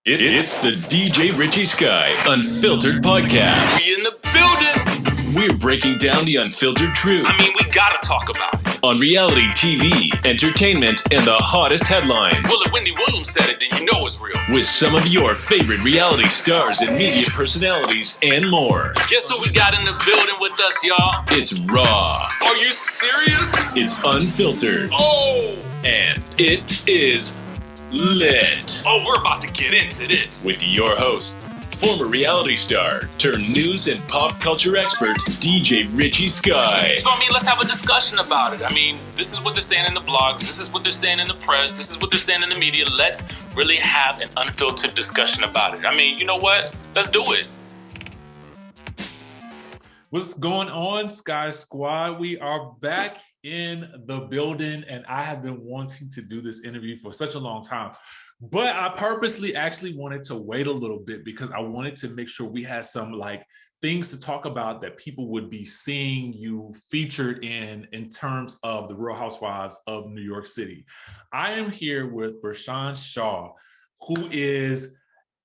It's the DJRichieSkye Unfiltered Podcast. We in the building. We're breaking down the unfiltered truth. I mean, we gotta talk about it. On reality TV, entertainment, and the hottest headlines. Well, if Wendy Williams said it, then you know it's real. With some of your favorite reality stars and media personalities and more. Guess who we got in the building with us, y'all? It's raw. Are you serious? It's unfiltered. Oh! And it is lit. Oh, we're about to get into this. With your host, former reality star turned news and pop culture expert, DJ Richie Skye. So, I mean, let's have a discussion about it. I mean, this is what they're saying in the blogs. This is what they're saying in the press. This is what they're saying in the media. Let's really have an unfiltered discussion about it. I mean, you know what? Let's do it. What's going on, Skye Squad? We are back in the building, and I have been wanting to do this interview for such a long time. But I purposely actually wanted to wait a little bit because I wanted to make sure we had some things to talk about that people would be seeing you featured in terms of the Real Housewives of New York City. I am here with BERSHAN Shaw, who is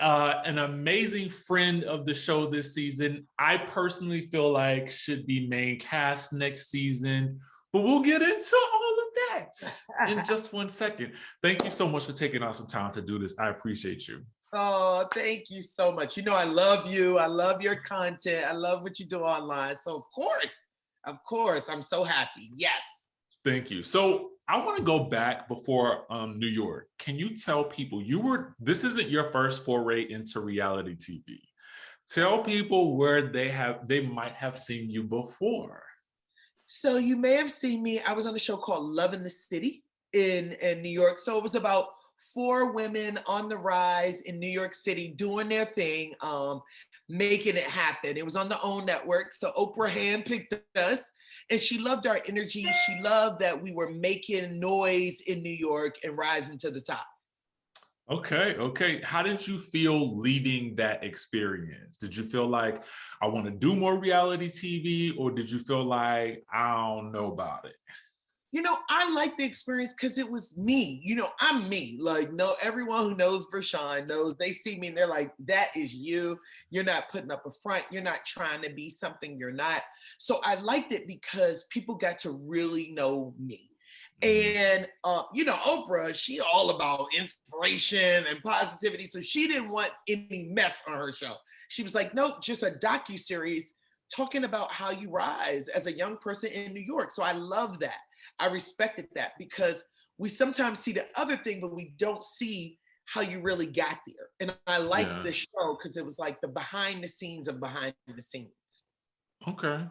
an amazing friend of the show this season. I personally feel like should be main cast next season, but we'll get into all of that in just 1 second. Thank you so much for taking out some time to do this. I appreciate you. Oh, thank you so much. You know, I love you. I love your content. I love what you do online. So of course, I'm so happy. Yes. Thank you. So I want to go back before New York. Can you tell people this isn't your first foray into reality TV. Tell people where they might have seen you before. So you may have seen me. I was on a show called Love in the City in New York. So it was about 4 women on the rise in New York City doing their thing, making it happen. It was on the OWN network. So Oprah handpicked us, and she loved our energy. She loved that we were making noise in New York and rising to the top. Okay. How did you feel leaving that experience? Did you feel like I want to do more reality TV, or did you feel like I don't know about it? You know, I like the experience because it was me. You know, I'm me. No, everyone who knows BERSHAN knows, they see me and they're like, that is you. You're not putting up a front. You're not trying to be something you're not. So I liked it because people got to really know me. And, you know, Oprah, she all about inspiration and positivity. So she didn't want any mess on her show. She was like, nope, just a docuseries talking about how you rise as a young person in New York. So I love that. I respected that because we sometimes see the other thing, but we don't see how you really got there. And I liked the show because it was like the behind the scenes of behind the scenes. Okay.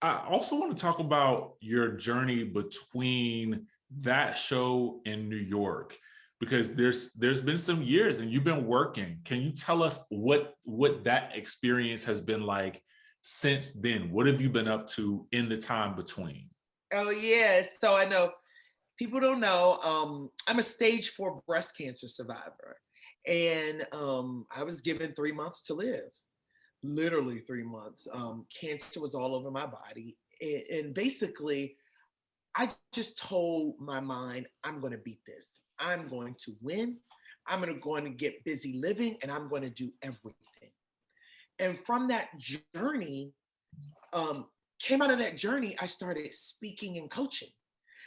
I also want to talk about your journey between that show in New York, because there's been some years and you've been working. Can you tell us what that experience has been like since then? What have you been up to in the time between? Oh, yeah. So I know people don't know, I'm a stage 4 breast cancer survivor. And I was given 3 months to live. Literally 3 months. Cancer was all over my body. And basically, I just told my mind, I'm going to beat this. I'm going to win. I'm going to get busy living, and I'm going to do everything. And from that journey, came out of that journey, I started speaking and coaching.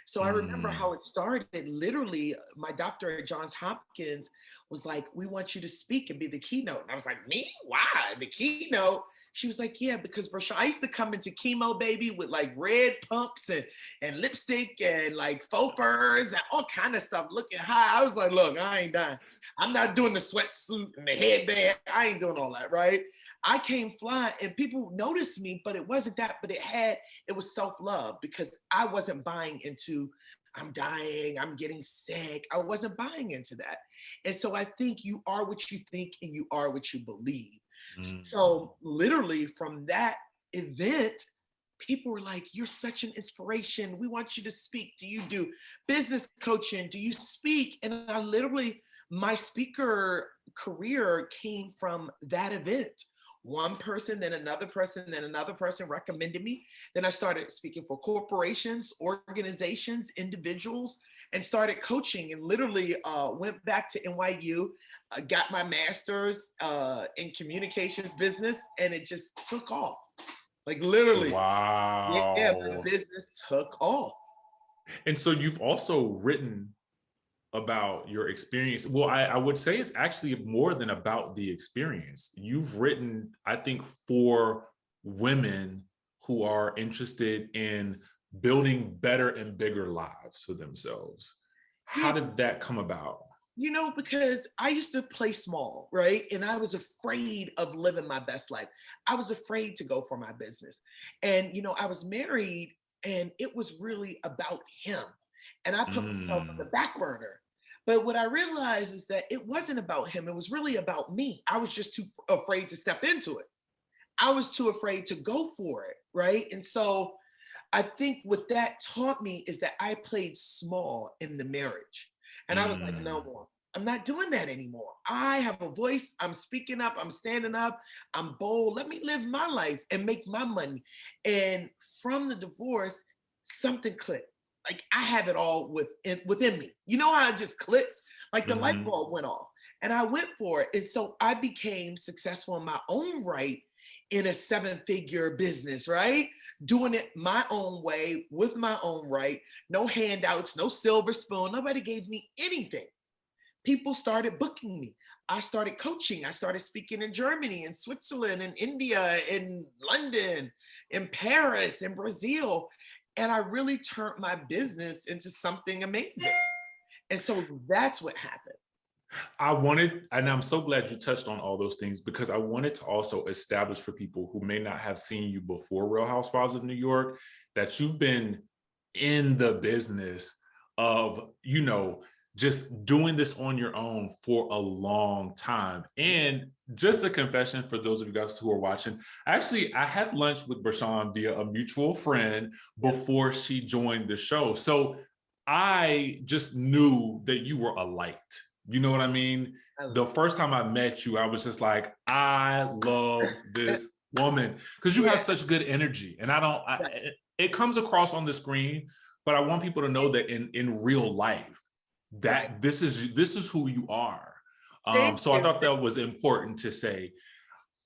So I remember how it started. Literally, my doctor at Johns Hopkins was like, we want you to speak and be the keynote. And I was like, me? Why? The keynote? She was like, yeah, because BERSHAN, I used to come into chemo, baby, with red pumps and lipstick and faux furs and all kind of stuff, looking high. I was like, look, I ain't dying. I'm not doing the sweatsuit and the headband. I ain't doing all that, right? I came flying and people noticed me, but it wasn't that, but it was self-love because I wasn't buying into I'm dying, I'm getting sick. I wasn't buying into that. And so I think you are what you think and you are what you believe. So literally from that event, people were like, you're such an inspiration. We want you to speak. Do you do business coaching? Do you speak? And my speaker career came from that event. one person, then another person, then another person recommended me. Then I started speaking for corporations, organizations, individuals, and started coaching, and literally went back to NYU, got my master's in communications business, and it just took off. Like literally. Wow. Yeah, my business took off. And so you've also written about your experience. Well, I would say it's actually more than about the experience. You've written, I think, for women who are interested in building better and bigger lives for themselves. How did that come about? You know, because I used to play small, right? And I was afraid of living my best life. I was afraid to go for my business. And, you know, I was married and it was really about him. And I put myself on the back burner. But what I realized is that it wasn't about him. It was really about me. I was just too afraid to step into it. I was too afraid to go for it, right? And so I think what that taught me is that I played small in the marriage. And I was like, no more. I'm not doing that anymore. I have a voice. I'm speaking up. I'm standing up. I'm bold. Let me live my life and make my money. And from the divorce, something clicked. Like I have it all within me. You know how it just clicks? Like the light bulb went off and I went for it. And so I became successful in my own right in a 7-figure business, right? Doing it my own way with my own right. No handouts, no silver spoon. Nobody gave me anything. People started booking me. I started coaching. I started speaking in Germany, in Switzerland, in India, in London, in Paris, in Brazil. And I really turned my business into something amazing. And so that's what happened. And I'm so glad you touched on all those things, because I wanted to also establish for people who may not have seen you before Real Housewives of New York, that you've been in the business of, you know, just doing this on your own for a long time. And just a confession for those of you guys who are watching, actually, I had lunch with BERSHAN via a mutual friend before she joined the show. So I just knew that you were a light. You know what I mean? The first time I met you, I was just like, I love this woman, because you have such good energy. And it comes across on the screen, but I want people to know that in real life, that this is who you are. So I thought that was important to say.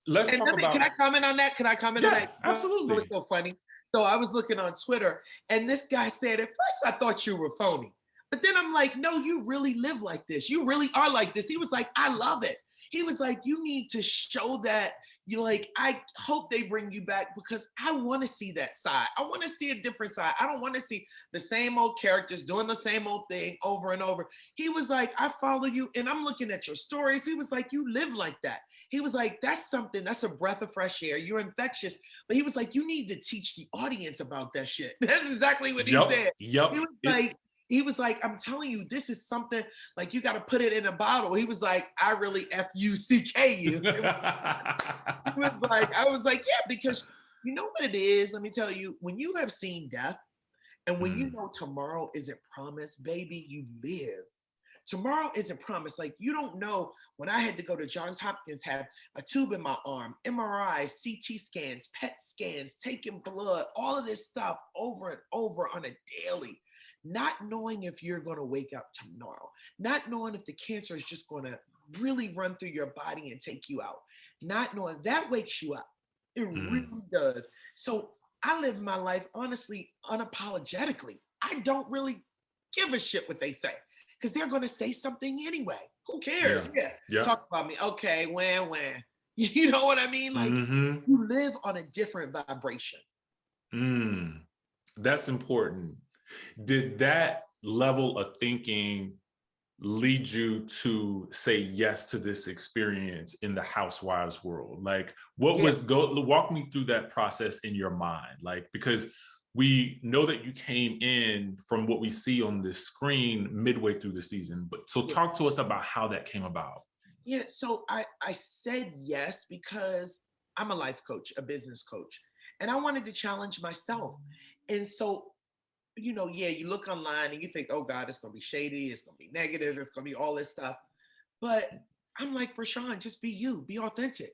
Let's talk about. Can I comment on that? Can I comment on that? Absolutely. It was so funny. So I was looking on Twitter, and this guy said, at first I thought you were phony. But then I'm like, no, you really live like this. You really are like this. He was like, I love it. He was like, you need to show that. You're like, I hope they bring you back, because I want to see that side. I want to see a different side. I don't want to see the same old characters doing the same old thing over and over. He was like, I follow you and I'm looking at your stories. He was like, you live like that. He was like, that's something, that's a breath of fresh air. You're infectious. But he was like, you need to teach the audience about that shit. That's exactly what he said. He was like, I'm telling you, this is something, like, you got to put it in a bottle. He was like, I really F-U-C-K you. I was like, yeah, because you know what it is? Let me tell you, when you have seen death and when you know tomorrow isn't promised, baby, you live. Tomorrow isn't promised. Like, you don't know. When I had to go to Johns Hopkins, have a tube in my arm, MRIs, CT scans, PET scans, taking blood, all of this stuff over and over on a daily. Not knowing if you're going to wake up tomorrow, not knowing if the cancer is just going to really run through your body and take you out, not knowing, that wakes you up. It really does. So I live my life, honestly, unapologetically. I don't really give a shit what they say, because they're going to say something anyway. Who cares? Yeah. Talk about me. Okay, when. You know what I mean? Like, you live on a different vibration. That's important. Did that level of thinking lead you to say yes to this experience in the Housewives world? Like, what walk me through that process in your mind? Like, because we know that you came in from what we see on this screen midway through the season, but so talk to us about how that came about. Yeah, so I said yes because I'm a life coach, a business coach, and I wanted to challenge myself. And so, you know, you look online and you think, oh God, it's going to be shady. It's going to be negative. It's going to be all this stuff. But I'm like, BERSHAN, just be you, be authentic.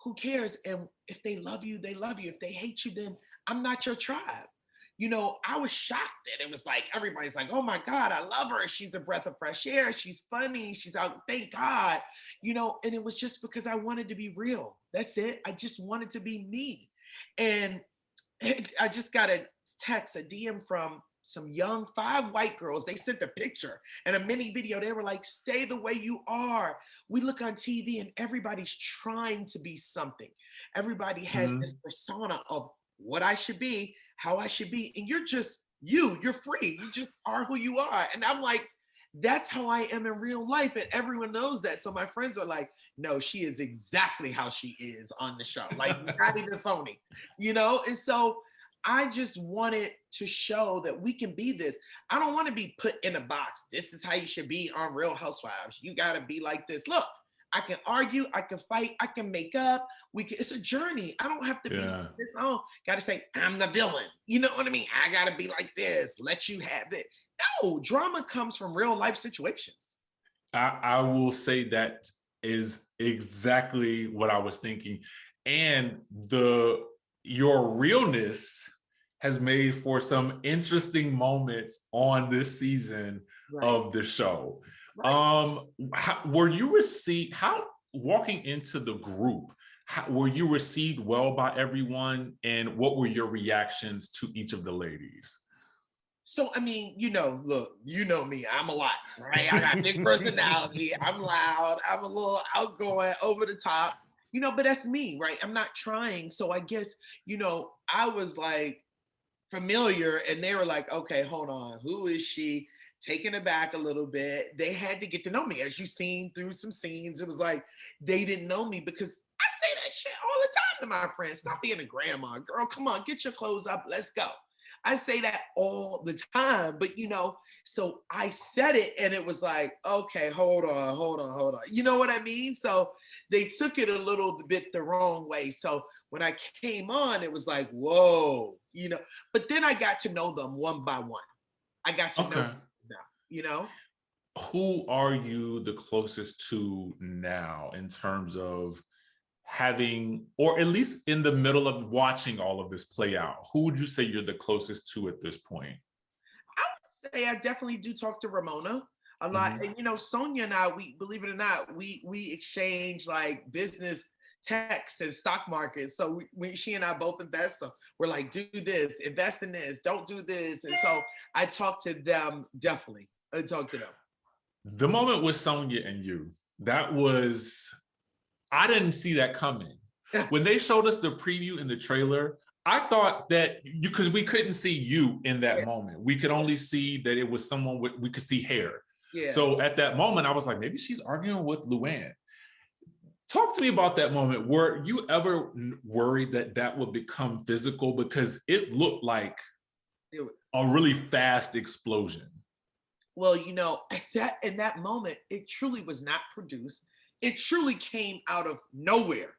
who cares? And if they love you, they love you. If they hate you, then I'm not your tribe. You know, I was shocked that it was like, everybody's like, oh my God, I love her. She's a breath of fresh air. She's funny. She's out. Thank God. You know, and it was just because I wanted to be real. That's it. I just wanted to be me. And I just got a text, a DM from some young 5 white girls. They sent a picture and a mini video. They were like, stay the way you are. We look on TV and everybody's trying to be something. Everybody has this persona of what I should be, how I should be. And you're just you're free. You just are who you are. And I'm like, that's how I am in real life. And everyone knows that. So my friends are like, no, she is exactly how she is on the show. Like, not even phony, you know? And so I just wanted to show that we can be this. I don't want to be put in a box. This is how you should be on Real Housewives. You got to be like this. Look, I can argue, I can fight, I can make up. It's a journey. I don't have to be like this. Oh, got to say, I'm the villain. You know what I mean? I got to be like this. Let you have it. No, drama comes from real life situations. I will say that is exactly what I was thinking. And your realness has made for some interesting moments on this season of the show. Were you received, walking into the group, were you received well by everyone? And what were your reactions to each of the ladies? So, I mean, you know, look, you know me, I'm a lot, right? I got big personality. I'm loud. I'm a little outgoing, over the top, you know, but that's me, right? I'm not trying. So I guess, you know, I was like familiar and they were like, okay, hold on. Who is she? Taken aback a little bit. They had to get to know me. As you've seen through some scenes, it was like, they didn't know me because I say that shit all the time to my friends. Stop being a grandma. Girl, come on, get your clothes up. Let's go. I say that all the time, but you know, so I said it and it was like, okay, hold on. You know what I mean? So they took it a little bit the wrong way. So when I came on, it was like, whoa, you know, but then I got to know them one by one. I got to know them, you know? Who are you the closest to now in terms of having, or at least in the middle of watching all of this play out? Who would you say you're the closest to at this point? I would say I definitely do talk to Ramona a lot. And you know, Sonja and I, we, believe it or not, we exchange like business texts and stock markets. So she and I both invest. So we're like, do this, invest in this, don't do this. And so I talk to them, definitely. I talk to them. The moment with Sonja and you, that was, I didn't see that coming. When they showed us the preview in the trailer, I thought that because we couldn't see you in that moment. We could only see that it was someone we could see hair. So at that moment, I was like, maybe she's arguing with Luann. Talk to me about that moment. Were you ever worried that that would become physical? Because it looked like a really fast explosion. Well, you know, in that moment, it truly was not produced. It truly came out of nowhere.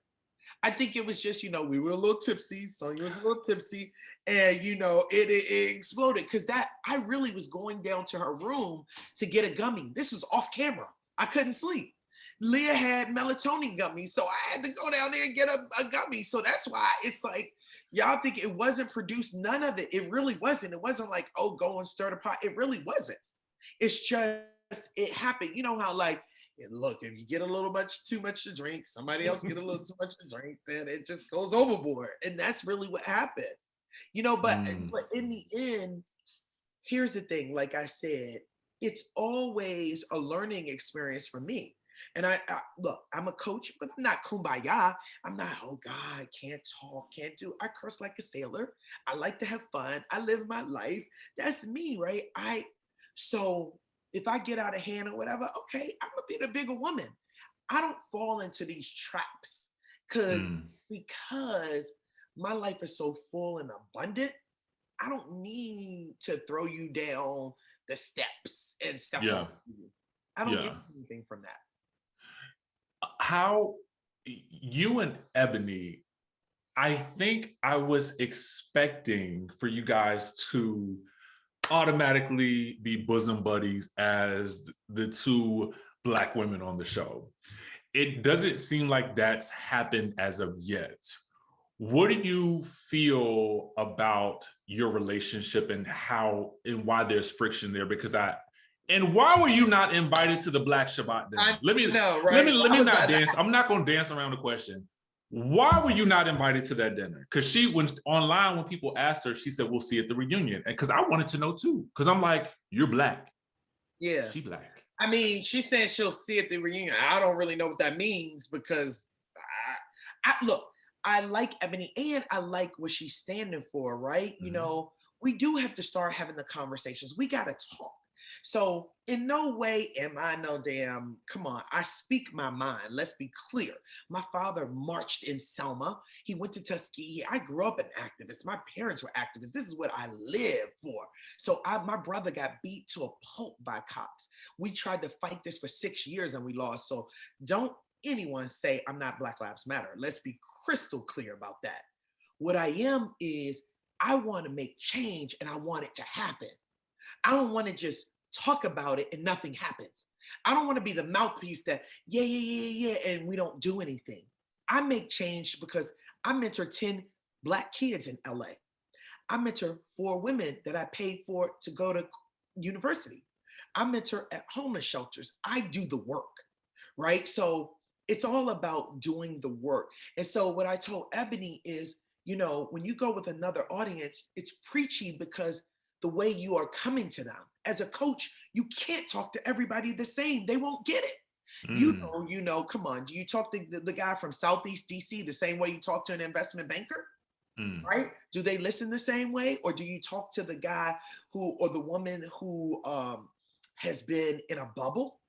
I think it was just, you know, we were a little tipsy. Sonja was a little tipsy, and you know, it exploded because I really was going down to her room to get a gummy. This was off camera. I couldn't sleep. Leah had melatonin gummies, so I had to go down there and get a gummy. So that's why it's like, y'all think it wasn't produced. None of it. It really wasn't. It wasn't like, oh, go and stir the pot. It really wasn't. It's just, it happened. You know how like, look, if you get a little too much to drink, somebody else get a little too much to drink, then it just goes overboard. And that's really what happened. You know, but in the end, here's the thing, like I said, it's always a learning experience for me. And I look, I'm a coach, but I'm not kumbaya. I'm not, oh God, can't talk, can't do. I curse like a sailor. I like to have fun. I live my life. That's me, right? So if I get out of hand or whatever, okay, I'm gonna be the bigger woman. I don't fall into these traps because my life is so full and abundant. I don't need to throw you down the steps and stuff like that. I don't get anything from that. How you and Ebony, I think I was expecting for you guys to automatically be bosom buddies as the two Black women on the show. it doesn't seem like that's happened as of yet. What do you feel about your relationship and how and why there's friction there? Because and why were you not invited to the Black Shabbat dinner? Let me not dance. I'm not going to dance around the question. Why were you not invited to that dinner? Because when people asked her, she said, "We'll see at the reunion." And because I wanted to know too, because I'm like, you're Black. Yeah. She Black. I mean, she's saying she'll see at the reunion. I don't really know what that means because look, I like Ebony and I like what she's standing for, right? Mm-hmm. You know, we do have to start having the conversations. We got to talk. So in no way am I come on, I speak my mind. Let's be clear. My father marched in Selma. He went to Tuskegee. I grew up an activist. My parents were activists. This is what I live for. So my brother got beat to a pulp by cops. We tried to fight this for 6 years and we lost. So don't anyone say I'm not Black Lives Matter. Let's be crystal clear about that. What I am is I want to make change and I want it to happen. I don't want to just talk about it and nothing happens. I don't want to be the mouthpiece that, yeah, and we don't do anything. I make change because I mentor 10 Black kids in LA. I mentor 4 women that I paid for to go to university. I mentor at homeless shelters. I do the work, right? So it's all about doing the work. And so what I told Ebony is, you know, when you go with another audience, it's preachy because the way you are coming to them. As a coach, you can't talk to everybody the same. They won't get it. You know, come on. Do you talk to the guy from Southeast DC the same way you talk to an investment banker? Right? Do they listen the same way? Or do you talk to the guy or the woman who has been in a bubble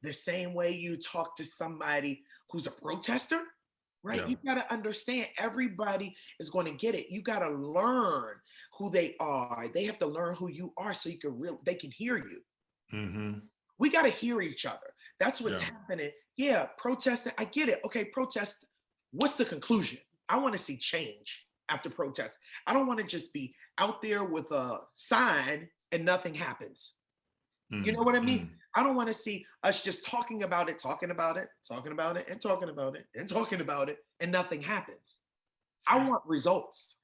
the same way you talk to somebody who's a protester? Right? Yeah. You got to understand everybody is going to get it. You got to learn who they are. They have to learn who you are so they can hear you. Mm-hmm. We got to hear each other. That's what's happening. Yeah, protesting. I get it. Okay, protest. What's the conclusion? I want to see change after protest. I don't want to just be out there with a sign and nothing happens. You know what I mean? I don't want to see us just talking about it, and nothing happens. I want results.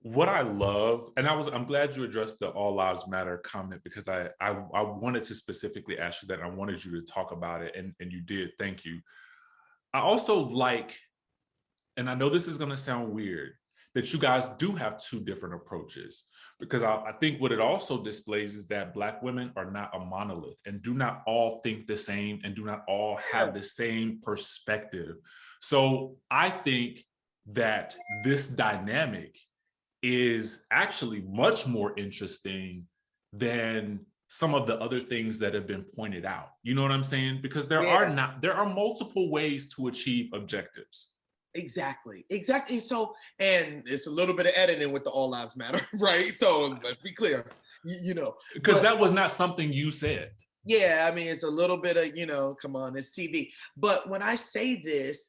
What I love, and I'm glad you addressed the All Lives Matter comment because I wanted to specifically ask you that. And I wanted you to talk about it, and you did. Thank you. I also like, and I know this is going to sound weird, that you guys do have 2 different approaches, because I think what it also displays is that Black women are not a monolith and do not all think the same and do not all have the same perspective. So I think that this dynamic is actually much more interesting than some of the other things that have been pointed out. You know what I'm saying? Because there are multiple ways to achieve objectives. Exactly. So, and it's a little bit of editing with the All Lives Matter, right? So let's be clear, you know. Because that was not something you said. Yeah, I mean, it's a little bit of, you know, come on, it's TV. But when I say this,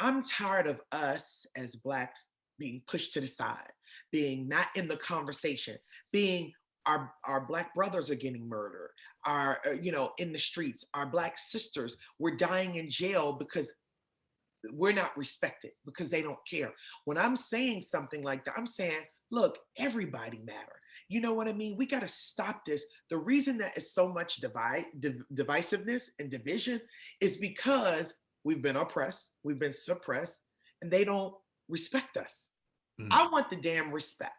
I'm tired of us as Blacks being pushed to the side, being not in the conversation, being our Black brothers are getting murdered, in the streets, our Black sisters were dying in jail because we're not respected, because they don't care. When I'm saying something like that, I'm saying, look, everybody matter. You know what I mean? We got to stop this. The reason that is so much divisiveness and division is because we've been oppressed, we've been suppressed, and they don't respect us. I want the damn respect.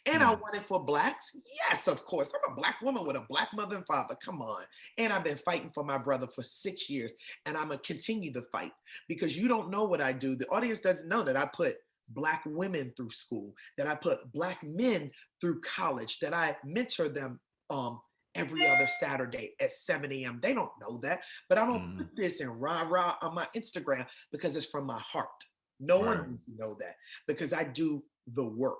And I want it for Blacks. Yes, of course. I'm a Black woman with a Black mother and father. Come on. And I've been fighting for my brother for 6 years. And I'm going to continue the fight because you don't know what I do. The audience doesn't know that I put Black women through school, that I put Black men through college, that I mentor them every other Saturday at 7 a.m. They don't know that. But I don't put this in rah-rah on my Instagram because it's from my heart. No one needs to know that because I do the work.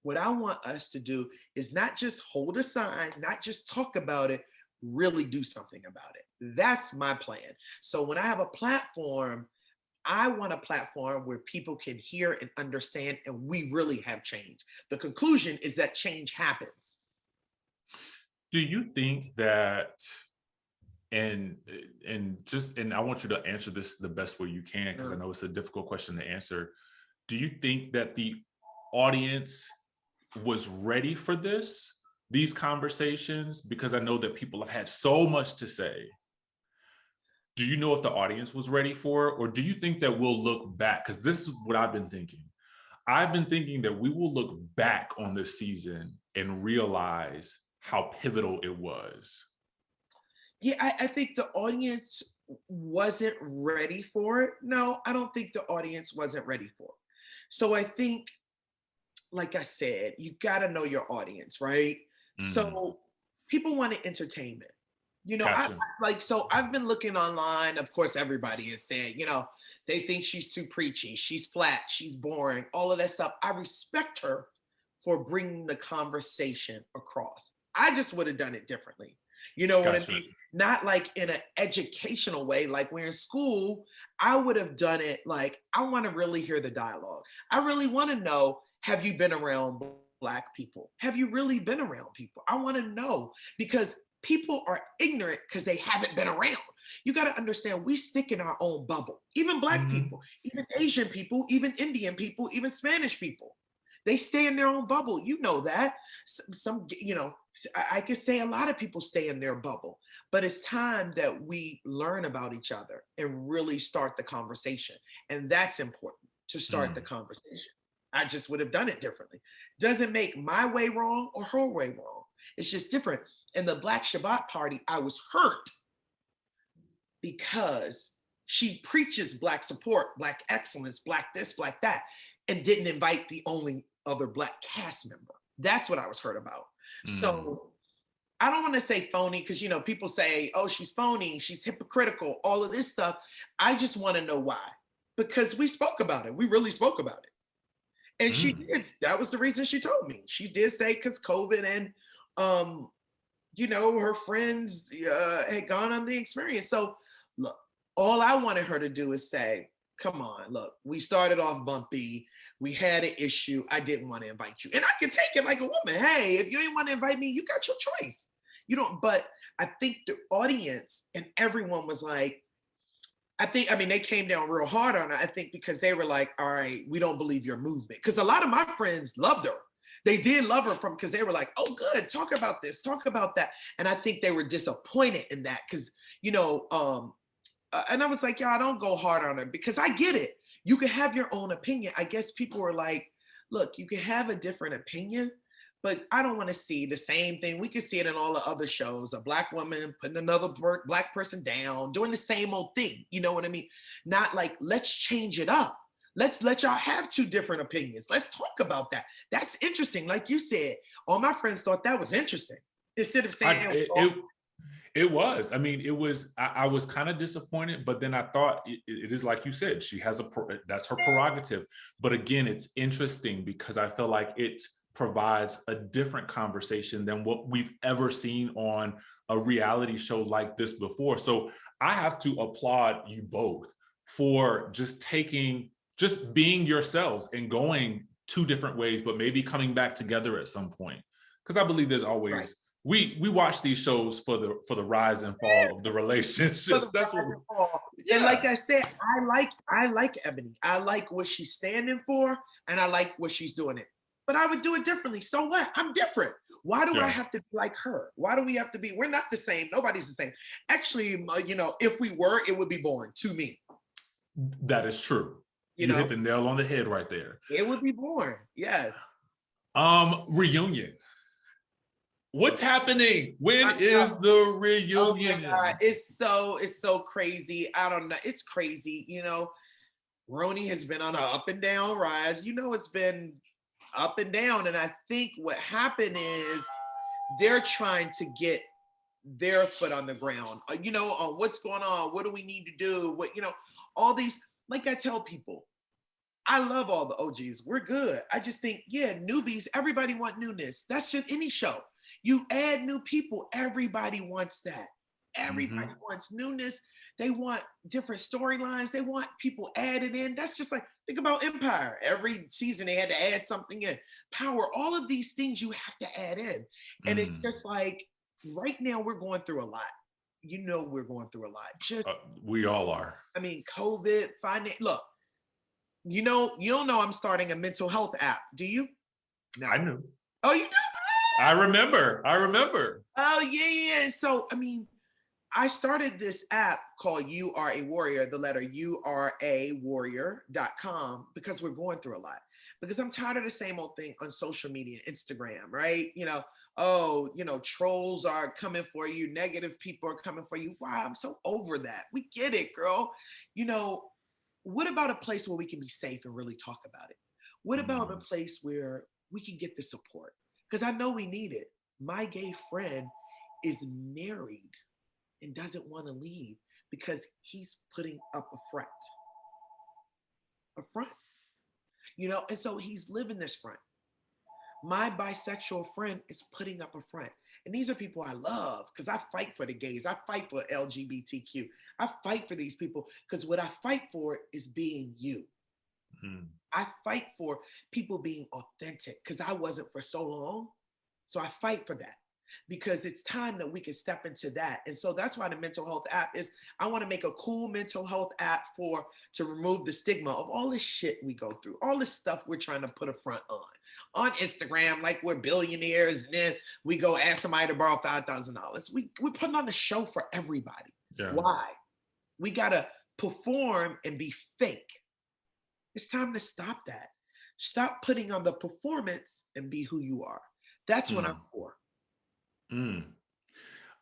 What I want us to do is not just hold a sign, not just talk about it, really do something about it. That's my plan. So when I have a platform, I want a platform where people can hear and understand, and we really have change. The conclusion is that change happens. Do you think that and I want you to answer this the best way you can, because I know it's a difficult question to answer. Do you think that the audience was ready for these conversations? Because I know that people have had so much to say. Do you know if the audience was ready for it, or do you think that we'll look back? Because this is what I've been thinking. I've been thinking that we will look back on this season and realize how pivotal it was. Yeah, I think the audience wasn't ready for it. No, I don't think the audience wasn't ready for it. So I think, like I said, you got to know your audience, right? So people wanted entertainment. You know, Gotcha. so I've been looking online. Of course, everybody is saying, you know, they think she's too preachy, she's flat, she's boring, all of that stuff. I respect her for bringing the conversation across. I just would have done it differently. You know what I mean? Not like in an educational way, like we're in school. I would have done it like, I want to really hear the dialogue. I really want to know, have you been around Black people? Have you really been around people? I want to know, because people are ignorant because they haven't been around. You got to understand, we stick in our own bubble. Even Black people, even Asian people, even Indian people, even Spanish people. They stay in their own bubble. You know that. Some, you know, I could say a lot of people stay in their bubble, but it's time that we learn about each other and really start the conversation. And that's important, to start the conversation. I just would have done it differently. Doesn't make my way wrong or her way wrong. It's just different. In the Black Shabbat party, I was hurt because she preaches Black support, Black excellence, Black this, Black that, and didn't invite the only other Black cast member. That's what I was hurt about. So I don't want to say phony, because, you know, people say, oh, she's phony, she's hypocritical, all of this stuff. I just want to know why. Because we spoke about it. We really spoke about it. And she did. That was the reason she told me. She did say because COVID and, you know, her friends had gone on the experience. So look, all I wanted her to do is say, come on, look, we started off bumpy. We had an issue. I didn't want to invite you. And I can take it like a woman. Hey, if you didn't want to invite me, you got your choice. You don't, but I think the audience and everyone was like, I mean, they came down real hard on her, I think, because they were like, all right, we don't believe your movement. Because a lot of my friends loved her. They did love her because they were like, oh, good, talk about this, talk about that. And I think they were disappointed in that because, you know, and I was like, yeah, I don't go hard on her because I get it. You can have your own opinion. I guess people were like, look, you can have a different opinion, but I don't want to see the same thing. We can see it in all the other shows, a Black woman putting another Black person down, doing the same old thing. You know what I mean? Not like, let's change it up. Let's let y'all have two different opinions. Let's talk about that. That's interesting. Like you said, all my friends thought that was interesting. Instead of saying, it was. I mean, it was. I was kind of disappointed, but then I thought it is like you said. She has that's her prerogative. But again, it's interesting because I feel like it provides a different conversation than what we've ever seen on a reality show like this before. So I have to applaud you both for just being yourselves and going two different ways, but maybe coming back together at some point. Because I believe there's always. Right. We watch these shows for the rise and fall of the relationships. That's what. And like I said, I like Ebony. I like what she's standing for, and I like what she's doing it. But I would do it differently. So what? I'm different. Why do I have to be like her? Why do we have to be? We're not the same. Nobody's the same. Actually, you know, if we were, it would be boring to me. That is true. You hit the nail on the head right there. It would be boring. Yes. Reunion. What's happening? When is the reunion? Oh my God. It's so crazy. I don't know. It's crazy. You know, RHONY has been on an up and down rise. You know, it's been up and down. And I think what happened is they're trying to get their foot on the ground, you know, on what's going on. What do we need to do? What, you know, all these, like I tell people, I love all the OGs. We're good. I just think, yeah, newbies, everybody want newness. That's just any show. You add new people, everybody wants that. Everybody wants newness. They want different storylines. They want people added in. That's just like, think about Empire. Every season they had to add something in. Power, all of these things you have to add in. And it's just like, right now we're going through a lot. we're going through a lot. We all are. I mean, COVID, look, you don't know I'm starting a mental health app, do you? No. I knew. Oh, you do? I remember. Oh, yeah. So, I mean, I started this app called You Are a Warrior, the letter YouAreAWarrior.com, because we're going through a lot. Because I'm tired of the same old thing on social media, Instagram, right? Trolls are coming for you, negative people are coming for you. Wow, I'm so over that. We get it, girl. What about a place where we can be safe and really talk about it? What about a place where we can get the support? Because I know we need it. My gay friend is married and doesn't want to leave because he's putting up a front. And so he's living this front. My bisexual friend is putting up a front. And these are people I love because I fight for the gays. I fight for LGBTQ. I fight for these people because what I fight for is being you. I fight for people being authentic because I wasn't for so long. So I fight for that because it's time that we can step into that. And so that's why the mental health app is, I want to make a cool mental health app to remove the stigma of all this shit we go through, all this stuff we're trying to put a front on Instagram, like we're billionaires. And then we go ask somebody to borrow $5,000. We're putting on a show for everybody. Yeah. Why? We got to perform and be fake. It's time to stop that. Stop putting on the performance and be who you are. That's what I'm for.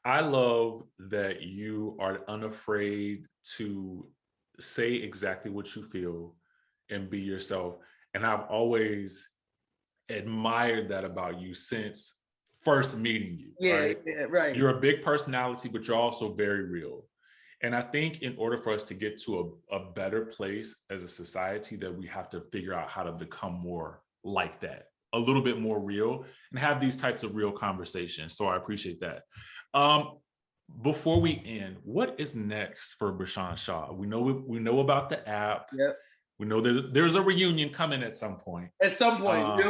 I love that you are unafraid to say exactly what you feel and be yourself. And I've always admired that about you since first meeting you. Right? Yeah, right. You're a big personality, but you're also very real. And I think in order for us to get to a better place as a society, that we have to figure out how to become more like that, a little bit more real, and have these types of real conversations. So I appreciate that. Before we end, what is next for BERSHAN Shaw? We know about the app. Yep. We know that there's a reunion coming at some point. At some point.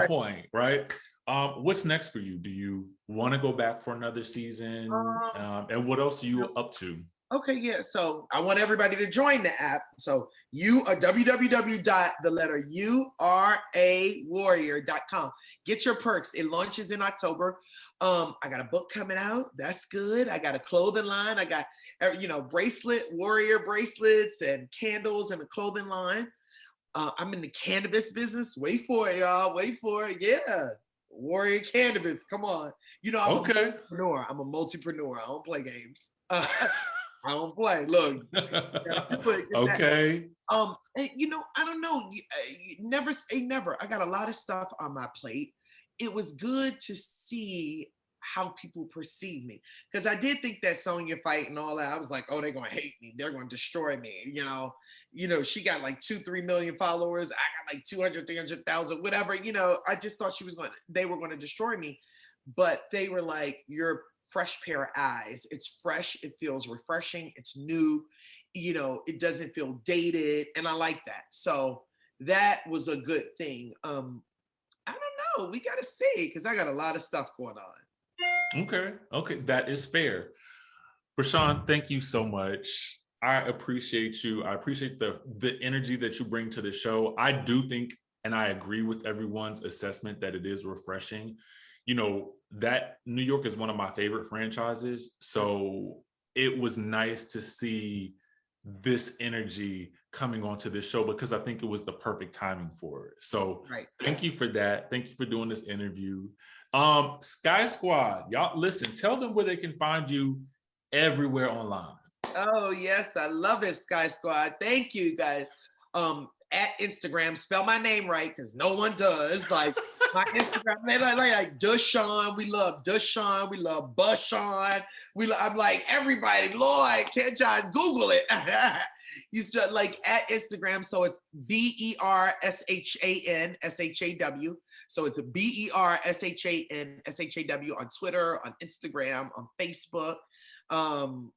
Point, right? What's next for you? Do you want to go back for another season? And what else are you up to? Okay, yeah. So I want everybody to join the app. So www.YouAreAWarrior.com. Get your perks. It launches in October. I got a book coming out. That's good. I got a clothing line. I got, warrior bracelets and candles and a clothing line. I'm in the cannabis business. Wait for it, y'all. Wait for it. Yeah. Warrior Cannabis. Come on. I'm a multipreneur. I don't play games. I don't play. Look. Okay. And, I don't know. Never say never. I got a lot of stuff on my plate. It was good to see how people perceive me, because I did think that SONJA fight and all that, I was like, oh, they're gonna hate me, they're gonna destroy me. She got like 2-3 million followers. I got like 200, 300,000, whatever. I just thought they were gonna destroy me, but they were like, you're fresh pair of eyes. It's fresh. It feels refreshing. It's new. It doesn't feel dated. And I like that. So that was a good thing. I don't know. We got to see, because I got a lot of stuff going on. Okay. That is fair. BERSHAN, thank you so much. I appreciate you. I appreciate the energy that you bring to the show. I do think, and I agree with everyone's assessment, that it is refreshing. That New York is one of my favorite franchises. So it was nice to see this energy coming onto this show, because I think it was the perfect timing for it. So Thank you for that. Thank you for doing this interview. Skye Squad, y'all listen, tell them where they can find you everywhere online. Oh, yes. I love it, Skye Squad. Thank you, guys. At Instagram, spell my name right, because no one does. Like my Instagram, like DeShawn. We love DeShawn. We love BERSHAN. I'm like, everybody, Lord, can't y'all Google it? He's just like at Instagram. So it's BERSHAN SHAW. So it's BERSHAN SHAW on Twitter, on Instagram, on Facebook. I'm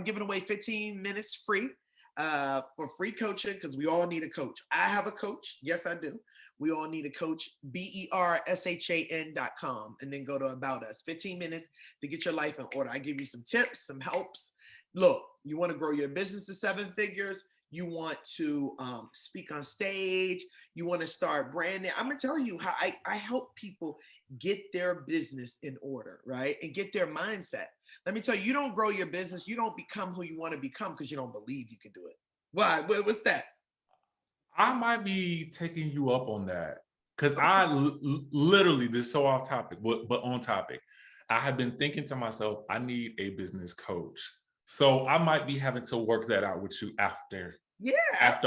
giving away 15 minutes free for free coaching, because we all need a coach. I have a coach. Yes, I do. We all need a coach. BERSHAN.com, and then go to About Us. 15 minutes to get your life in order. I give you some tips, some helps. Look, you want to grow your business to 7 figures. You want to speak on stage. You want to start branding. I'm going to tell you how I help people get their business in order, right? And get their mindset. Let me tell you, you don't grow your business. You don't become who you want to become because you don't believe you can do it. Why? What's that? I might be taking you up on that because I literally, this is so off topic, but on topic. I have been thinking to myself, I need a business coach. So I might be having to work that out with you after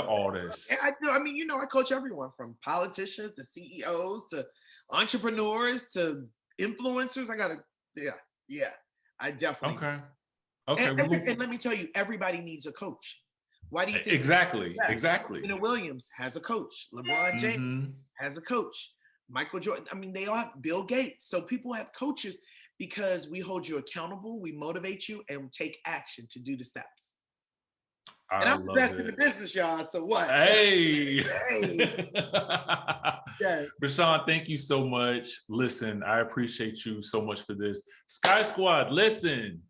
all this. Yeah, I do. I mean, I coach everyone from politicians to CEOs to entrepreneurs to influencers. I definitely. Okay. And let me tell you, everybody needs a coach. Why do you think? Exactly. Serena Williams has a coach. LeBron James has a coach. Michael Jordan. I mean, they all have Bill Gates. So people have coaches because we hold you accountable, we motivate you, and take action to do the steps. And I'm the best in the business, y'all. So what? Hey. BERSHAN, thank you so much. Listen, I appreciate you so much for this. Skye Squad, listen.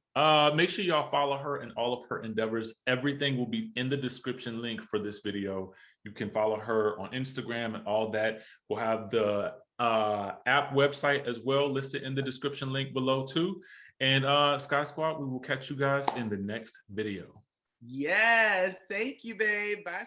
Make sure y'all follow her and all of her endeavors. Everything will be in the description link for this video. You can follow her on Instagram and all that. We'll have the app website as well listed in the description link below too. And Skye Squad, we will catch you guys in the next video. Yes, thank you, babe. Bye.